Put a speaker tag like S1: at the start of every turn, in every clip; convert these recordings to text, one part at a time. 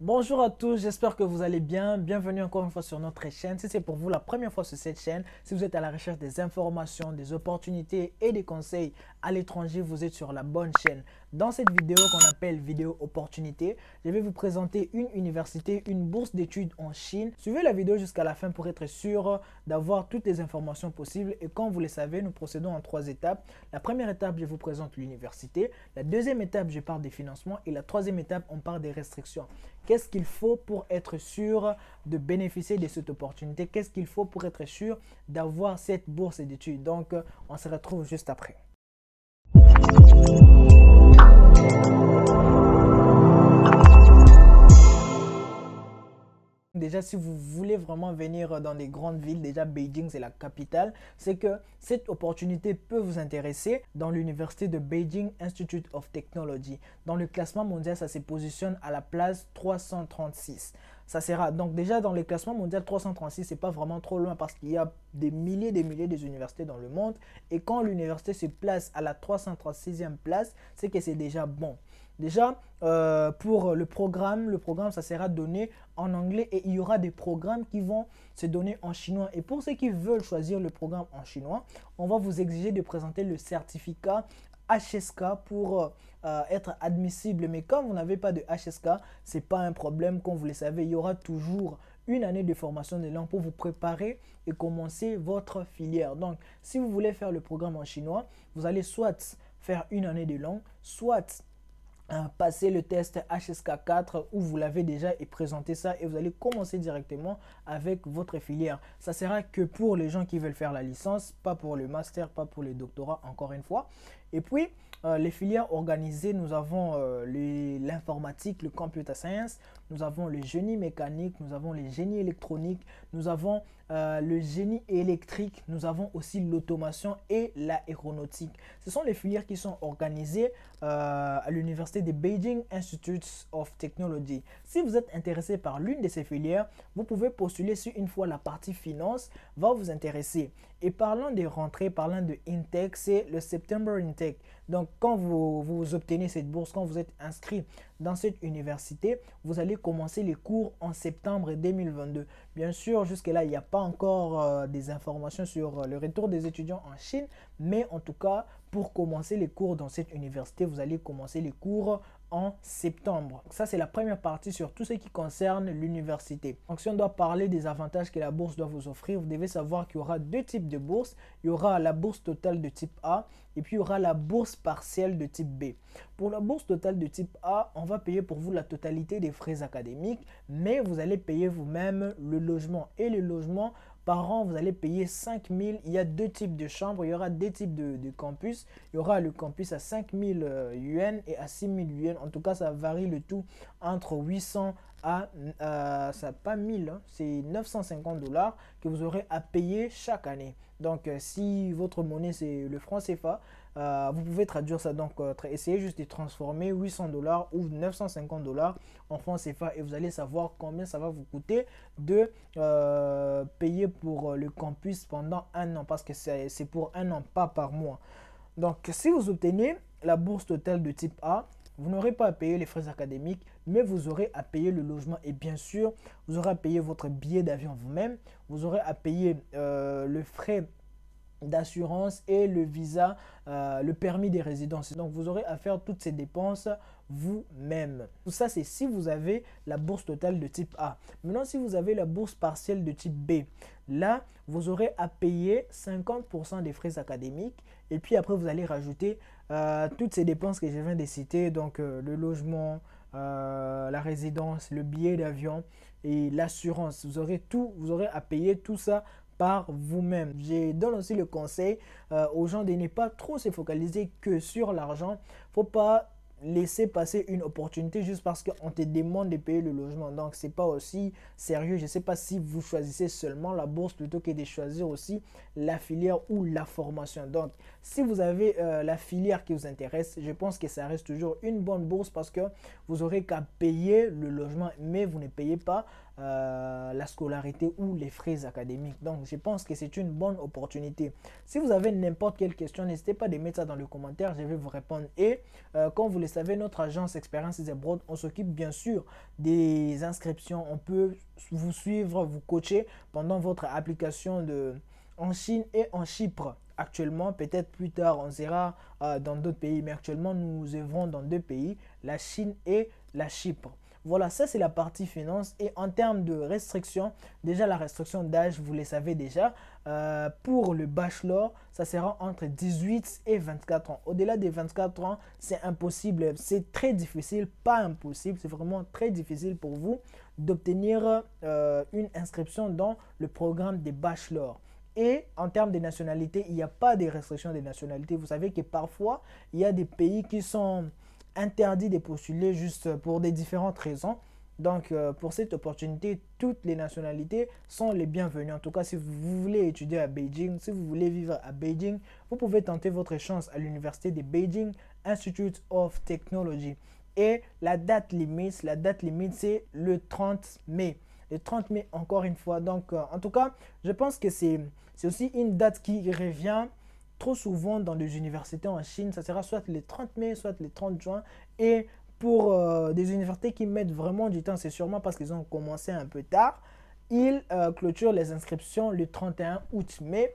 S1: Bonjour à tous, j'espère que vous allez bien. Bienvenue encore une fois sur notre chaîne. Si c'est pour vous la première fois sur cette chaîne, si vous êtes à la recherche des informations, des opportunités et des conseils à l'étranger, vous êtes sur la bonne chaîne. Dans cette vidéo qu'on appelle vidéo opportunité, je vais vous présenter une université, une bourse d'études en Chine. Suivez la vidéo jusqu'à la fin pour être sûr d'avoir toutes les informations possibles. Et comme vous le savez, nous procédons en 3 étapes. La première étape, je vous présente l'université. La deuxième étape, je parle des financements. Et la troisième étape, on parle des restrictions. Qu'est-ce qu'il faut pour être sûr de bénéficier de cette opportunité? Qu'est-ce qu'il faut pour être sûr d'avoir cette bourse d'études? Donc, on se retrouve juste après. Déjà, si vous voulez vraiment venir dans des grandes villes, déjà Beijing c'est la capitale, c'est que cette opportunité peut vous intéresser dans l'université de Beijing Institute of Technology. Dans le classement mondial, ça se positionne à la place 336. Ça sera donc déjà dans le classement mondial 336, c'est pas vraiment trop loin parce qu'il y a des milliers d'universités dans le monde. Et quand l'université se place à la 336e place, c'est que c'est déjà bon. Déjà, pour le programme ça sera donné en anglais et il y aura des programmes qui vont se donner en chinois. Et pour ceux qui veulent choisir le programme en chinois, on va vous exiger de présenter le certificat HSK pour être admissible. Mais quand vous n'avez pas de HSK, ce n'est pas un problème. Comme vous le savez, il y aura toujours une année de formation de langue pour vous préparer et commencer votre filière. Donc, si vous voulez faire le programme en chinois, vous allez soit faire une année de langue, soit passer le test HSK4 où vous l'avez déjà et présenter ça et vous allez commencer directement avec votre filière. Ça sera que pour les gens qui veulent faire la licence, pas pour le master, pas pour le doctorat encore une fois. Et puis, les filières organisées, nous avons l'informatique, le computer science, nous avons le génie mécanique, nous avons le génie électronique, nous avons le génie électrique, nous avons aussi l'automation et l'aéronautique. Ce sont les filières qui sont organisées à l'université de Beijing Institute of Technology. Si vous êtes intéressé par l'une de ces filières, vous pouvez postuler si une fois la partie finance va vous intéresser. Et parlant des rentrées, parlant de Intake, c'est le September Intake. Donc, quand vous obtenez cette bourse, quand vous êtes inscrit dans cette université, vous allez commencer les cours en septembre 2022. Bien sûr, jusque-là, il n'y a pas encore des informations sur le retour des étudiants en Chine, mais en tout cas, pour commencer les cours dans cette université, vous allez commencer les cours en septembre. Ça, c'est la première partie sur tout ce qui concerne l'université. Donc, si on doit parler des avantages que la bourse doit vous offrir, vous devez savoir qu'il y aura deux types de bourses. Il y aura la bourse totale de type A et puis il y aura la bourse partielle de type B. Pour la bourse totale de type A, on va payer pour vous la totalité des frais académiques, mais vous allez payer vous-même le logement. Et le logement, par an, vous allez payer 5 000. Il y a deux types de chambres, il y aura des types de campus. Il y aura le campus à 5 000 yuan et à 6 000 yuan. En tout cas, ça varie le tout entre 800 à, ça pas 1000, hein, c'est 950 dollars que vous aurez à payer chaque année. Donc, si votre monnaie c'est le franc CFA, vous pouvez traduire ça. Donc, essayez juste de transformer 800 dollars ou 950 dollars en francs CFA et vous allez savoir combien ça va vous coûter de payer pour le campus pendant un an parce que c'est pour un an, pas par mois. Donc, si vous obtenez la bourse totale de type A, vous n'aurez pas à payer les frais académiques, mais vous aurez à payer le logement et bien sûr, vous aurez à payer votre billet d'avion vous-même, vous aurez à payer le frais d'assurance et le visa, le permis de résidence. Donc, vous aurez à faire toutes ces dépenses vous-même. Tout ça, c'est si vous avez la bourse totale de type A. Maintenant, si vous avez la bourse partielle de type B, là, vous aurez à payer 50% des frais académiques et puis après, vous allez rajouter toutes ces dépenses que je viens de citer, donc le logement, la résidence, le billet d'avion et l'assurance. Vous aurez tout, vous aurez à payer tout ça par vous-même. Je donne aussi le conseil aux gens de ne pas trop se focaliser que sur l'argent. Il ne faut pas laisser passer une opportunité juste parce qu'on te demande de payer le logement. Donc, ce n'est pas aussi sérieux. Je ne sais pas si vous choisissez seulement la bourse plutôt que de choisir aussi la filière ou la formation. Donc, si vous avez la filière qui vous intéresse, je pense que ça reste toujours une bonne bourse parce que vous aurez qu'à payer le logement, mais vous ne payez pas la scolarité ou les frais académiques. Donc, je pense que c'est une bonne opportunité. Si vous avez n'importe quelle question, n'hésitez pas à mettre ça dans le commentaire, je vais vous répondre. Et comme vous le savez, savez, notre agence Experience is Abroad, on s'occupe bien sûr des inscriptions. On peut vous suivre, vous coacher pendant votre application en Chine et en Chypre. Actuellement, peut-être plus tard, on ira dans d'autres pays. Mais actuellement, nous œuvrons dans 2 pays, la Chine et la Chypre. Voilà, ça c'est la partie finance. Et en termes de restrictions, déjà la restriction d'âge, vous les savez déjà. Pour le bachelor, ça sera entre 18 et 24 ans. Au-delà des 24 ans, c'est impossible. C'est très difficile, pas impossible. C'est vraiment très difficile pour vous d'obtenir une inscription dans le programme des bachelors. Et en termes de nationalité, il n'y a pas de restriction de nationalité. Vous savez que parfois, il y a des pays qui sont interdit de postuler juste pour des différentes raisons. Donc, pour cette opportunité, toutes les nationalités sont les bienvenues. En tout cas, si vous voulez étudier à Beijing, si vous voulez vivre à Beijing, vous pouvez tenter votre chance à l'université de Beijing Institute of Technology. Et la date limite, c'est le 30 mai. Le 30 mai, encore une fois. Donc, en tout cas, je pense que c'est aussi une date qui revient trop souvent dans les universités en Chine. Ça sera soit le 30 mai, soit le 30 juin. Et pour des universités qui mettent vraiment du temps, c'est sûrement parce qu'ils ont commencé un peu tard. Ils clôturent les inscriptions le 31 août. Mais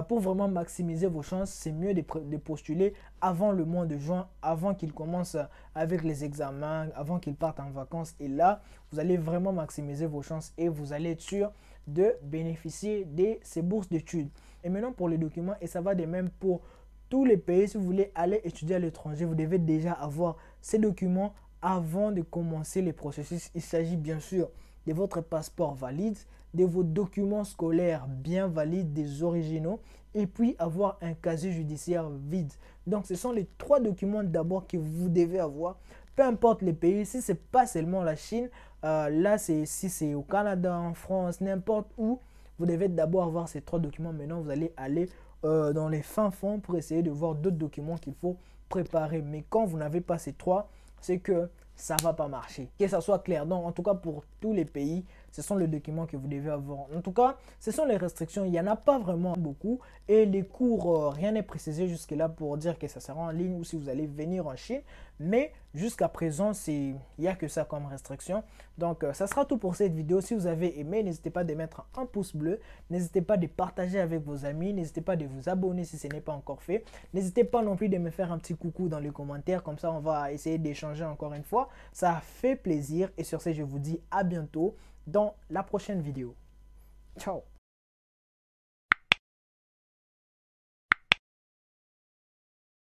S1: pour vraiment maximiser vos chances, c'est mieux de postuler avant le mois de juin, avant qu'ils commencent avec les examens, avant qu'ils partent en vacances. Et là, vous allez vraiment maximiser vos chances et vous allez être sûr de bénéficier de ces bourses d'études. Et maintenant pour les documents, et ça va de même pour tous les pays. Si vous voulez aller étudier à l'étranger, vous devez déjà avoir ces documents avant de commencer le processus. Il s'agit bien sûr de votre passeport valide, de vos documents scolaires bien valides, des originaux, et puis avoir un casier judiciaire vide. Donc ce sont les 3 documents d'abord que vous devez avoir, peu importe les pays. Si ce n'est pas seulement la Chine, là si c'est au Canada, en France, n'importe où, vous devez d'abord avoir ces 3 documents. Maintenant, vous allez aller dans les fins fonds pour essayer de voir d'autres documents qu'il faut préparer. Mais quand vous n'avez pas ces 3, c'est que ça ne va pas marcher. Que ça soit clair. Donc, en tout cas, pour tous les pays, ce sont les documents que vous devez avoir. En tout cas, ce sont les restrictions. Il n'y en a pas vraiment beaucoup. Et les cours, rien n'est précisé jusque-là pour dire que ça sera en ligne ou si vous allez venir en Chine. Mais jusqu'à présent, il n'y a que ça comme restriction. Donc, ça sera tout pour cette vidéo. Si vous avez aimé, n'hésitez pas de mettre un pouce bleu. N'hésitez pas de partager avec vos amis. N'hésitez pas de vous abonner si ce n'est pas encore fait. N'hésitez pas non plus de me faire un petit coucou dans les commentaires. Comme ça, on va essayer d'échanger encore une fois. Ça fait plaisir. Et sur ce, je vous dis à bientôt dans la prochaine vidéo. Ciao!